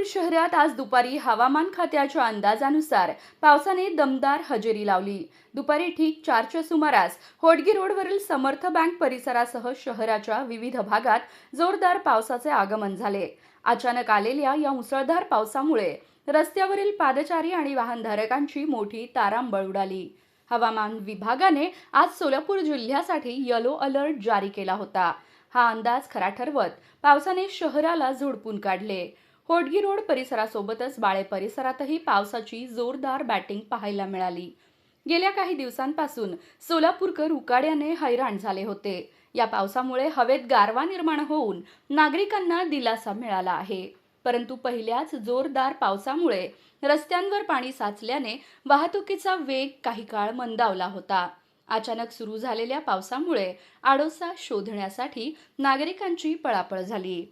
शहरात आज दुपारी हवामान खात्याच्या अंदाजानुसार पावसाने दमदार हजेरी लावली। दुपारी ठीक 4च्या सुमारास होडगी रोडवरील समर्थ बँक परिसरासह शहराच्या विविध भागात जोरदार पावसाचे आगमन झाले। अचानक आलेल्या या मुसळधार पावसामुळे रस्त्यावरील पादचारी आणि वाहनधारकांची मोठी तारांबळ उडाली। हवामान विभागाने आज सोलापूर जिल्ह्यासाठी येलो अलर्ट जारी केला होता। हा अंदाज खरा ठरवत पावसाने शहराला झोडपून काढले। होडगी रोड परिसरासोबतच बाळे परिसरातही पावसाची जोरदार बॅटिंग पाहायला मिळाली। गेल्या काही दिवसांपासून सोलापूरकर उकाड्याने हैराण झाले होते। या पावसामुळे हवेत गारवा निर्माण होऊन नागरिकांना दिलासा मिळाला आहे। परंतु पहिल्याच जोरदार पावसामुळे रस्त्यांवर पाणी साचल्याने वाहतुकीचा वेग काही काळ मंदावला होता। अचानक सुरू झालेल्या पावसामुळे आडोसा शोधण्यासाठी नागरिकांची पळापळ झाली।